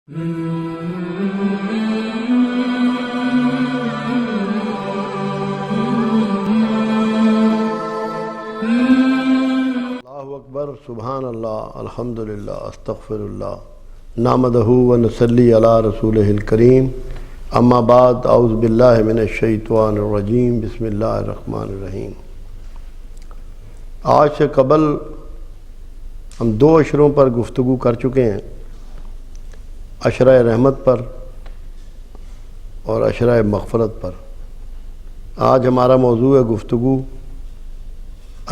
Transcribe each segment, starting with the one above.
اللہ اکبر، سبحان اللہ، الحمدللہ، استغفر اللہ، نحمدہ و نصلی علی رسولہ الکریم، اما بعد، اعوذ باللہ من الشیطان الرجیم، بسم اللہ الرحمن الرحیم۔ آج سے قبل ہم 2 عشروں پر گفتگو کر چکے ہیں، عشرہ رحمت پر اور عشرہ مغفرت پر۔ آج ہمارا موضوع ہے گفتگو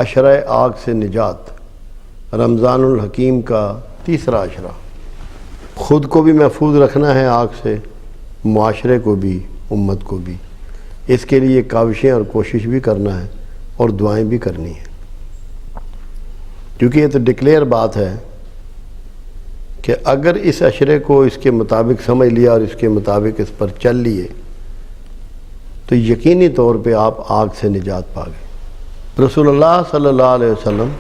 عشرہ آگ سے نجات، رمضان الحکیم کا تیسرا عشرہ۔ خود کو بھی محفوظ رکھنا ہے آگ سے، معاشرے کو بھی، امت کو بھی۔ اس کے لیے کاوشیں اور کوشش بھی کرنا ہے اور دعائیں بھی کرنی ہیں، کیونکہ یہ تو ڈکلیئر بات ہے کہ اگر اس عشرے کو اس کے مطابق سمجھ لیا اور اس کے مطابق اس پر چل لیے تو یقینی طور پہ آپ آگ سے نجات پا گئے۔ رسول اللہ صلی اللہ علیہ وسلم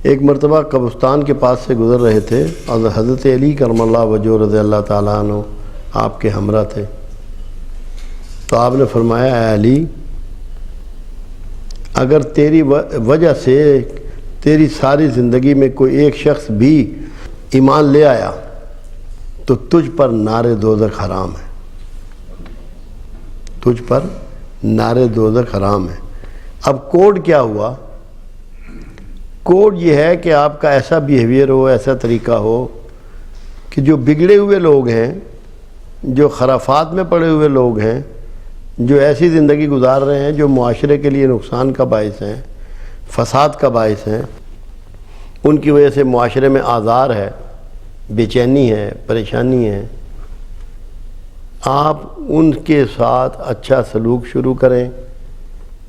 ایک مرتبہ قبرستان کے پاس سے گزر رہے تھے اور حضرت علی کرم اللہ وجہہ رضی اللہ تعالیٰ عنہ آپ کے ہمراہ تھے، تو آپ نے فرمایا، اے علی، اگر تیری وجہ سے تیری ساری زندگی میں کوئی ایک شخص بھی ایمان لے آیا تو تجھ پر نار دوزخ حرام ہے، تجھ پر نار دوزخ حرام ہے۔ اب کوڈ کیا ہوا؟ کوڈ یہ ہے کہ آپ کا ایسا بیہیویئر ہو، ایسا طریقہ ہو کہ جو بگڑے ہوئے لوگ ہیں، جو خرافات میں پڑے ہوئے لوگ ہیں، جو ایسی زندگی گزار رہے ہیں جو معاشرے کے لیے نقصان کا باعث ہیں، فساد کا باعث ہیں، ان کی وجہ سے معاشرے میں آزار ہے، بے چینی ہے، پریشانی ہے، آپ ان کے ساتھ اچھا سلوک شروع کریں،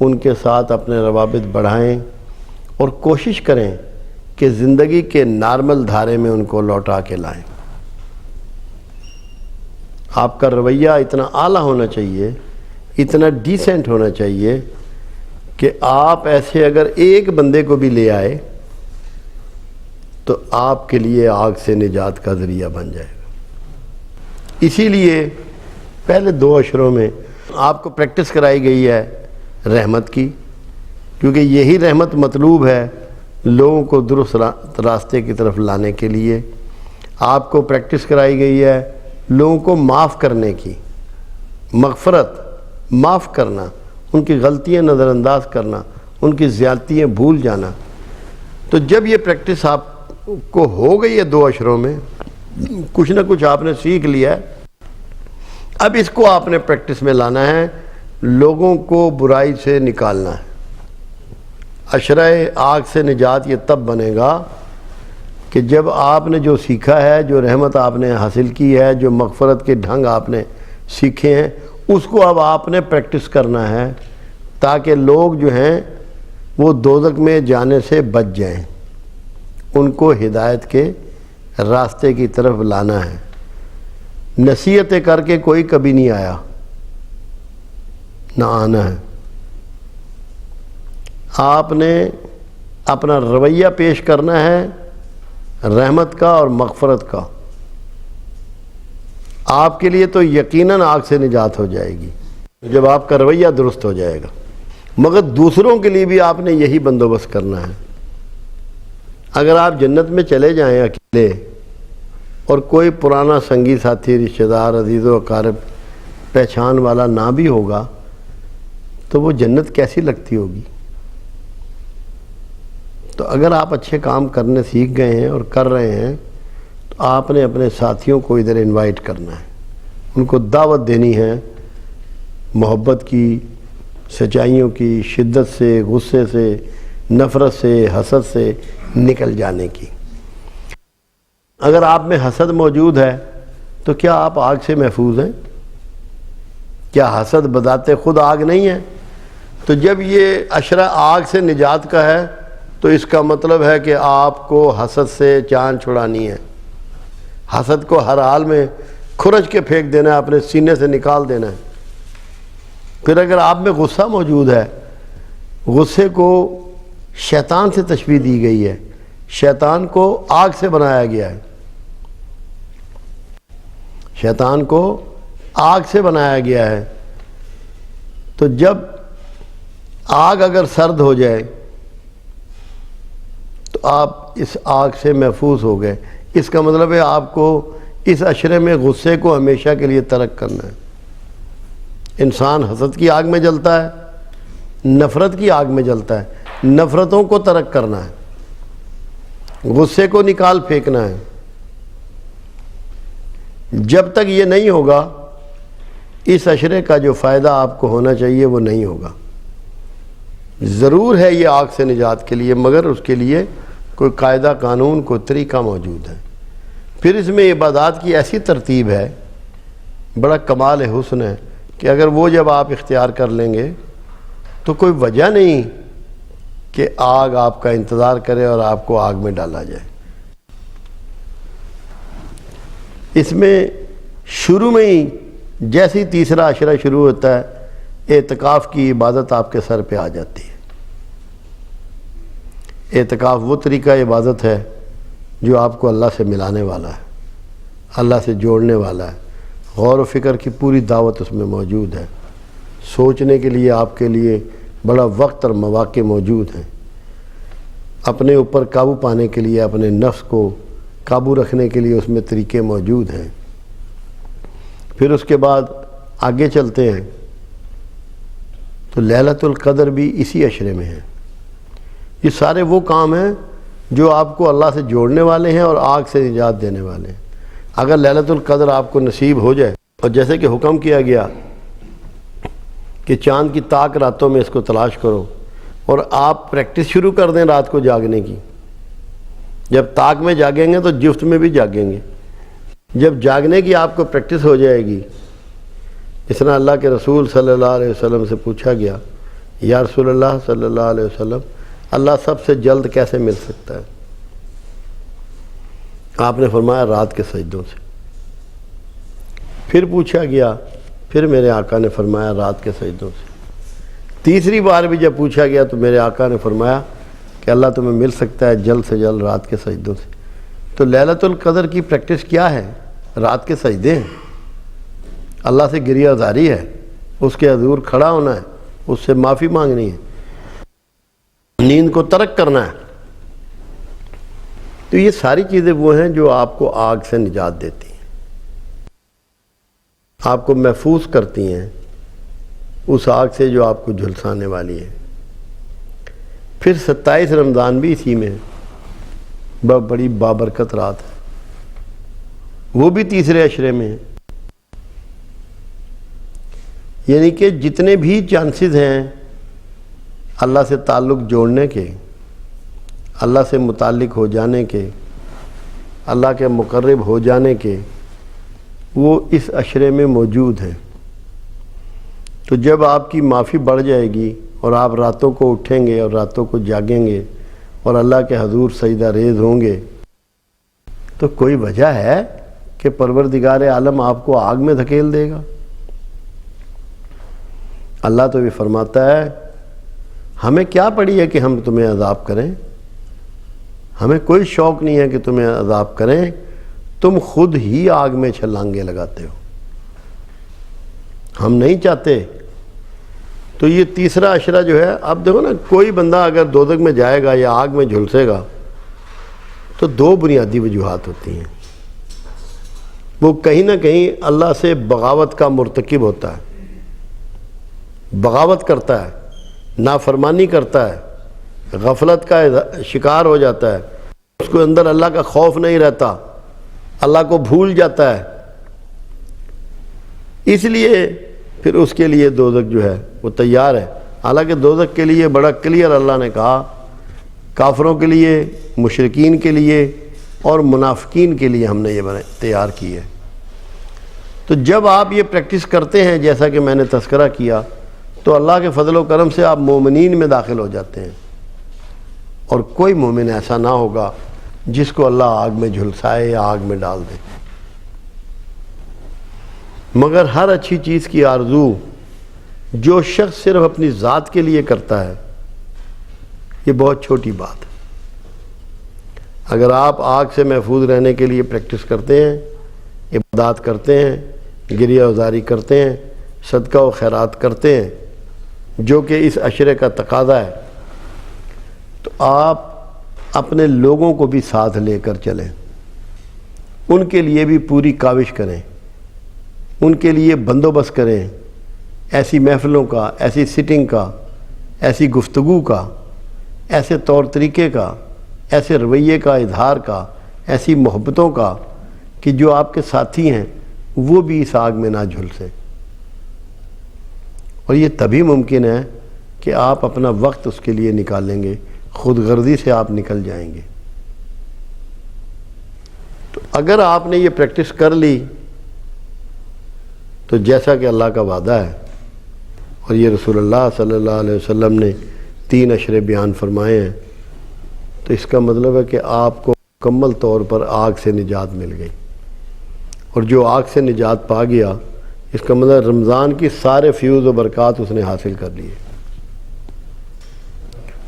ان کے ساتھ اپنے روابط بڑھائیں اور کوشش کریں کہ زندگی کے نارمل دھارے میں ان کو لوٹا کے لائیں۔ آپ کا رویہ اتنا اعلیٰ ہونا چاہیے، اتنا ڈیسنٹ ہونا چاہیے کہ آپ ایسے اگر ایک بندے کو بھی لے آئے تو آپ کے لیے آگ سے نجات کا ذریعہ بن جائے گا۔ اسی لیے پہلے 2 عشروں میں آپ کو پریکٹس کرائی گئی ہے رحمت کی، کیونکہ یہی رحمت مطلوب ہے لوگوں کو درست راستے کی طرف لانے کے لیے۔ آپ کو پریکٹس کرائی گئی ہے لوگوں کو معاف کرنے کی، مغفرت، معاف کرنا، ان کی غلطیاں نظر انداز کرنا، ان کی زیادتیاں بھول جانا۔ تو جب یہ پریکٹس آپ کو ہو گئی ہے 2 عشروں میں، کچھ نہ کچھ آپ نے سیکھ لیا ہے، اب اس کو آپ نے پریکٹس میں لانا ہے، لوگوں کو برائی سے نکالنا ہے۔ عشرہ آگ سے نجات یہ تب بنے گا کہ جب آپ نے جو سیکھا ہے، جو رحمت آپ نے حاصل کی ہے، جو مغفرت کے ڈھنگ آپ نے سیکھے ہیں، اس کو اب آپ نے پریکٹس کرنا ہے تاکہ لوگ جو ہیں وہ دوزخ میں جانے سے بچ جائیں، ان کو ہدایت کے راستے کی طرف لانا ہے۔ نصیحتیں کر کے کوئی کبھی نہیں آیا، نہ آنا ہے۔ آپ نے اپنا رویہ پیش کرنا ہے رحمت کا اور مغفرت کا، آپ کے لیے تو یقیناً آگ سے نجات ہو جائے گی جب آپ کا رویہ درست ہو جائے گا، مگر دوسروں کے لیے بھی آپ نے یہی بندوبست کرنا ہے۔ اگر آپ جنت میں چلے جائیں اکیلے اور کوئی پرانا سنگی ساتھی، رشتہ دار، عزیز و اقارب، پہچان والا نہ بھی ہوگا تو وہ جنت کیسی لگتی ہوگی؟ تو اگر آپ اچھے کام کرنے سیکھ گئے ہیں اور کر رہے ہیں تو آپ نے اپنے ساتھیوں کو ادھر انوائٹ کرنا ہے، ان کو دعوت دینی ہے محبت کی، سچائیوں کی، شدت سے، غصے سے، نفرت سے، حسد سے نکل جانے کی۔ اگر آپ میں حسد موجود ہے تو کیا آپ آگ سے محفوظ ہیں؟ کیا حسد بذات خود آگ نہیں ہے؟ تو جب یہ عشرہ آگ سے نجات کا ہے تو اس کا مطلب ہے کہ آپ کو حسد سے جان چھڑانی ہے، حسد کو ہر حال میں کھرچ کے پھینک دینا ہے، اپنے سینے سے نکال دینا ہے۔ پھر اگر آپ میں غصہ موجود ہے، غصے کو شیطان سے تشبیہ دی گئی ہے، شیطان کو آگ سے بنایا گیا ہے، شیطان کو آگ سے بنایا گیا ہے. تو جب آگ اگر سرد ہو جائے تو آپ اس آگ سے محفوظ ہو گئے. اس کا مطلب ہے آپ کو اس عشرے میں غصے کو ہمیشہ کے لیے ترک کرنا ہے. انسان حسد کی آگ میں جلتا ہے, نفرت کی آگ میں جلتا ہے. نفرتوں کو ترک کرنا ہے, غصے کو نکال پھینکنا ہے. جب تک یہ نہیں ہوگا اس عشرے کا جو فائدہ آپ کو ہونا چاہیے وہ نہیں ہوگا. ضرور ہے یہ آگ سے نجات کے لیے, مگر اس کے لیے کوئی قاعدہ قانون, کوئی طریقہ موجود ہے. پھر اس میں عبادات کی ایسی ترتیب ہے, بڑا کمال حسن ہے کہ اگر وہ جب آپ اختیار کر لیں گے تو کوئی وجہ نہیں کہ آگ آپ کا انتظار کرے اور آپ کو آگ میں ڈالا جائے. اس میں شروع میں ہی جیسے ہی تیسرا عشرہ شروع ہوتا ہے اعتکاف کی عبادت آپ کے سر پہ آ جاتی ہے. اعتکاف وہ طریقہ عبادت ہے جو آپ کو اللہ سے ملانے والا ہے, اللہ سے جوڑنے والا ہے. غور و فکر کی پوری دعوت اس میں موجود ہے. سوچنے کے لیے آپ کے لیے بڑا وقت اور مواقع موجود ہیں. اپنے اوپر قابو پانے کے لیے, اپنے نفس کو قابو رکھنے کے لیے اس میں طریقے موجود ہیں. پھر اس کے بعد آگے چلتے ہیں تو لیلۃ القدر بھی اسی عشرے میں ہے. یہ سارے وہ کام ہیں جو آپ کو اللہ سے جوڑنے والے ہیں اور آگ سے نجات دینے والے ہیں. اگر لیلۃ القدر آپ کو نصیب ہو جائے, اور جیسے کہ حکم کیا گیا کہ چاند کی طاق راتوں میں اس کو تلاش کرو, اور آپ پریکٹس شروع کر دیں رات کو جاگنے کی. جب طاق میں جاگیں گے تو جفت میں بھی جاگیں گے. جب جاگنے کی آپ کو پریکٹس ہو جائے گی, اس طرح اللہ کے رسول صلی اللہ علیہ وسلم سے پوچھا گیا, یا رسول اللہ صلی اللہ علیہ وسلم, اللہ سب سے جلد کیسے مل سکتا ہے؟ آپ نے فرمایا رات کے سجدوں سے. پھر پوچھا گیا, پھر میرے آقا نے فرمایا رات کے سجدوں سے. تیسری بار بھی جب پوچھا گیا تو میرے آقا نے فرمایا کہ اللہ تمہیں مل سکتا ہے جلد سے جلد رات کے سجدوں سے. تو لیلۃ القدر کی پریکٹس کیا ہے؟ رات کے سجدے ہیں, اللہ سے گریہ زاری ہے, اس کے حضور کھڑا ہونا ہے, اس سے معافی مانگنی ہے, نیند کو ترک کرنا ہے. تو یہ ساری چیزیں وہ ہیں جو آپ کو آگ سے نجات دیتی ہیں, آپ کو محفوظ کرتی ہیں اس آگ سے جو آپ کو جھلسانے والی ہے. پھر 27 رمضان بھی اسی میں ہے, بڑی بابرکت رات ہے, وہ بھی تیسرے عشرے میں ہے. یعنی کہ جتنے بھی چانسز ہیں اللہ سے تعلق جوڑنے کے, اللہ سے متعلق ہو جانے کے, اللہ کے مقرب ہو جانے کے, وہ اس عشرے میں موجود ہیں. تو جب آپ کی معافی بڑھ جائے گی اور آپ راتوں کو اٹھیں گے اور راتوں کو جاگیں گے اور اللہ کے حضور سجدہ ریز ہوں گے, تو کوئی وجہ ہے کہ پروردگار عالم آپ کو آگ میں دھکیل دے گا؟ اللہ تو بھی فرماتا ہے ہمیں کیا پڑی ہے کہ ہم تمہیں عذاب کریں, ہمیں کوئی شوق نہیں ہے کہ تمہیں عذاب کریں, تم خود ہی آگ میں چھلانگے لگاتے ہو, ہم نہیں چاہتے. تو یہ تیسرا عشرہ جو ہے, اب دیکھو نا, کوئی بندہ اگر دوزخ میں جائے گا یا آگ میں جھلسے گا تو دو بنیادی وجوہات ہوتی ہیں. وہ کہیں نہ کہیں اللہ سے بغاوت کا مرتکب ہوتا ہے, بغاوت کرتا ہے, نافرمانی کرتا ہے, غفلت کا شکار ہو جاتا ہے, اس کو اندر اللہ کا خوف نہیں رہتا, اللہ کو بھول جاتا ہے. اس لیے پھر اس کے لیے دوزخ جو ہے وہ تیار ہے. حالانکہ دوزخ کے لیے بڑا کلیئر اللہ نے کہا, کافروں کے لیے, مشرکین کے لیے اور منافقین کے لیے ہم نے یہ تیار کی ہے. تو جب آپ یہ پریکٹس کرتے ہیں جیسا کہ میں نے تذکرہ کیا, تو اللہ کے فضل و کرم سے آپ مومنین میں داخل ہو جاتے ہیں, اور کوئی مومن ایسا نہ ہوگا جس کو اللہ آگ میں جھلسائے یا آگ میں ڈال دے. مگر ہر اچھی چیز کی آرزو جو شخص صرف اپنی ذات کے لیے کرتا ہے, یہ بہت چھوٹی بات ہے. اگر آپ آگ سے محفوظ رہنے کے لیے پریکٹس کرتے ہیں, عبادات کرتے ہیں، گریہ وزاری کرتے ہیں، صدقہ و خیرات کرتے ہیں، جو کہ اس عشرے کا تقاضا ہے، تو آپ اپنے لوگوں کو بھی ساتھ لے کر چلیں، ان کے لیے بھی پوری کاوش کریں، ان کے لیے بندوبست کریں، ایسی محفلوں کا، ایسی سٹنگ کا، ایسی گفتگو کا، ایسے طور طریقے کا، ایسے رویے کا اظہار کا، ایسی محبتوں کا کہ جو آپ کے ساتھی ہیں وہ بھی اس آگ میں نہ جھلسیں۔ اور یہ تبھی ممکن ہے کہ آپ اپنا وقت اس کے لیے نکالیں گے، خود غرضی سے آپ نکل جائیں گے۔ تو اگر آپ نے یہ پریکٹس کر لی تو جیسا کہ اللہ کا وعدہ ہے اور یہ رسول اللہ صلی اللہ علیہ وسلم نے 3 عشرے بیان فرمائے ہیں، تو اس کا مطلب ہے کہ آپ کو مکمل طور پر آگ سے نجات مل گئی، اور جو آگ سے نجات پا گیا اس کا مطلب رمضان کی سارے فیوز و برکات اس نے حاصل کر لیے۔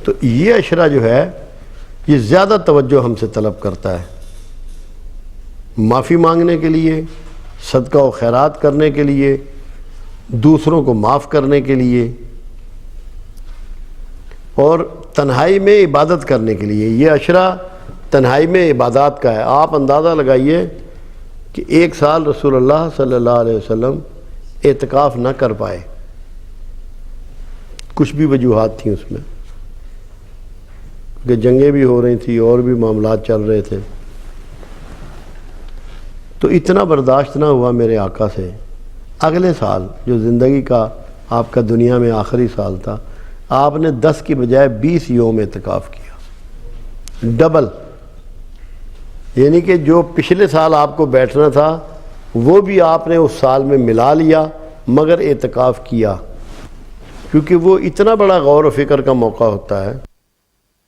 تو یہ عشرہ جو ہے یہ زیادہ توجہ ہم سے طلب کرتا ہے، معافی مانگنے کے لیے، صدقہ و خیرات کرنے کے لیے، دوسروں کو معاف کرنے کے لیے، اور تنہائی میں عبادت کرنے کے لیے۔ یہ عشرہ تنہائی میں عبادات کا ہے۔ آپ اندازہ لگائیے کہ 1 سال رسول اللہ صلی اللہ علیہ وسلم اعتکاف نہ کر پائے، کچھ بھی وجوہات تھیں اس میں، کہ جنگیں بھی ہو رہی تھیں اور بھی معاملات چل رہے تھے، تو اتنا برداشت نہ ہوا میرے آقا سے۔ اگلے سال جو زندگی کا آپ کا دنیا میں آخری سال تھا، آپ نے 10 کی بجائے 20 یوم اعتکاف کیا، ڈبل، یعنی کہ جو پچھلے سال آپ کو بیٹھنا تھا وہ بھی آپ نے اس سال میں ملا لیا، مگر اعتکاف کیا، کیونکہ وہ اتنا بڑا غور و فکر کا موقع ہوتا ہے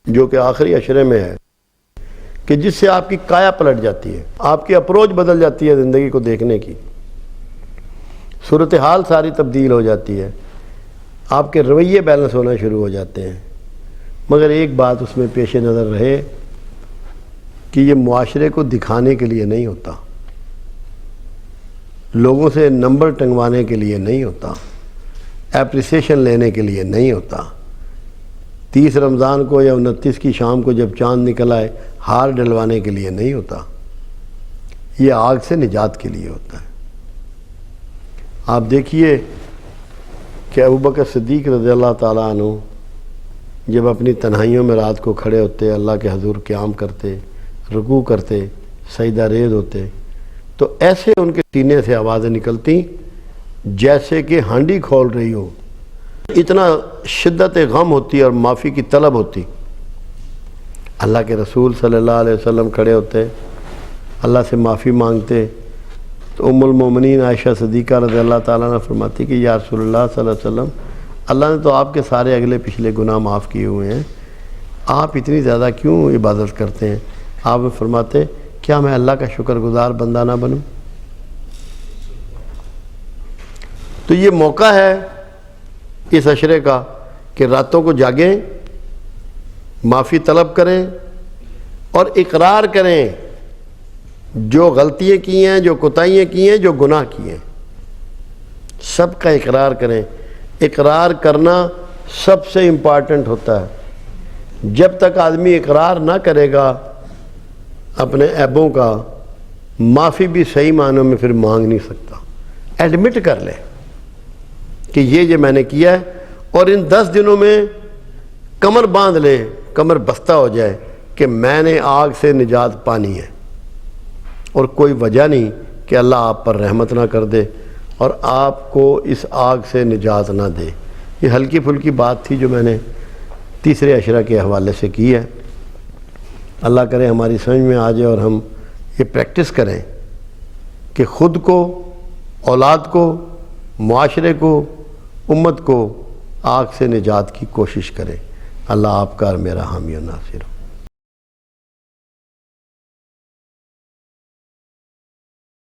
جو کہ آخری عشرے میں ہے، کہ جس سے آپ کی کایا پلٹ جاتی ہے، آپ کی اپروچ بدل جاتی ہے زندگی کو دیکھنے کی، صورتحال ساری تبدیل ہو جاتی ہے، آپ کے رویے بیلنس ہونا شروع ہو جاتے ہیں۔ مگر ایک بات اس میں پیش نظر رہے کہ یہ معاشرے کو دکھانے کے لیے نہیں ہوتا، لوگوں سے نمبر ٹنگوانے کے لیے نہیں ہوتا، اپریسیشن لینے کے لیے نہیں ہوتا، 30 رمضان کو یا 29 کی شام کو جب چاند نکل آئے ہار ڈلوانے کے لیے نہیں ہوتا، یہ آگ سے نجات کے لیے ہوتا ہے۔ آپ دیکھیے کہ ابوبکر صدیق رضی اللہ تعالیٰ عنہ جب اپنی تنہائیوں میں رات کو کھڑے ہوتے، اللہ کے حضور قیام کرتے، رکوع کرتے، سجدہ ریز ہوتے، تو ایسے ان کے سینے سے آوازیں نکلتی جیسے کہ ہانڈی کھول رہی ہو، اتنا شدت غم ہوتی اور معافی کی طلب ہوتی۔ اللہ کے رسول صلی اللہ علیہ وسلم کھڑے ہوتے، اللہ سے معافی مانگتے، تو ام المومنین عائشہ صدیقہ رضی اللہ تعالیٰ عنہ فرماتی کہ یا رسول اللہ صلی اللہ علیہ وسلم، اللہ نے تو آپ کے سارے اگلے پچھلے گناہ معاف کیے ہوئے ہیں، آپ اتنی زیادہ کیوں عبادت کرتے ہیں؟ آپ فرماتے کیا میں اللہ کا شکر گزار بندہ نہ بنوں؟ تو یہ موقع ہے اس عشرے کا کہ راتوں کو جاگیں، معافی طلب کریں اور اقرار کریں جو غلطیاں کی ہیں، جو کوتاہیاں کی ہیں، جو گناہ کیے ہیں، سب کا اقرار کریں۔ اقرار کرنا سب سے امپارٹنٹ ہوتا ہے۔ جب تک آدمی اقرار نہ کرے گا اپنے عیبوں کا، معافی بھی صحیح معنوں میں پھر مانگ نہیں سکتا۔ ایڈمٹ کر لے کہ یہ میں نے کیا ہے، اور ان 10 دنوں میں کمر باندھ لے، کمر بستہ ہو جائے کہ میں نے آگ سے نجات پانی ہے، اور کوئی وجہ نہیں کہ اللہ آپ پر رحمت نہ کر دے اور آپ کو اس آگ سے نجات نہ دے۔ یہ ہلکی پھلکی بات تھی جو میں نے تیسرے عشرہ کے حوالے سے کی ہے۔ اللہ کرے ہماری سمجھ میں آ جائے اور ہم یہ پریکٹس کریں کہ خود کو، اولاد کو، معاشرے کو، امت کو آگ سے نجات کی کوشش کریں۔ اللہ آپ کا اور میرا حامی و ناصر ہو۔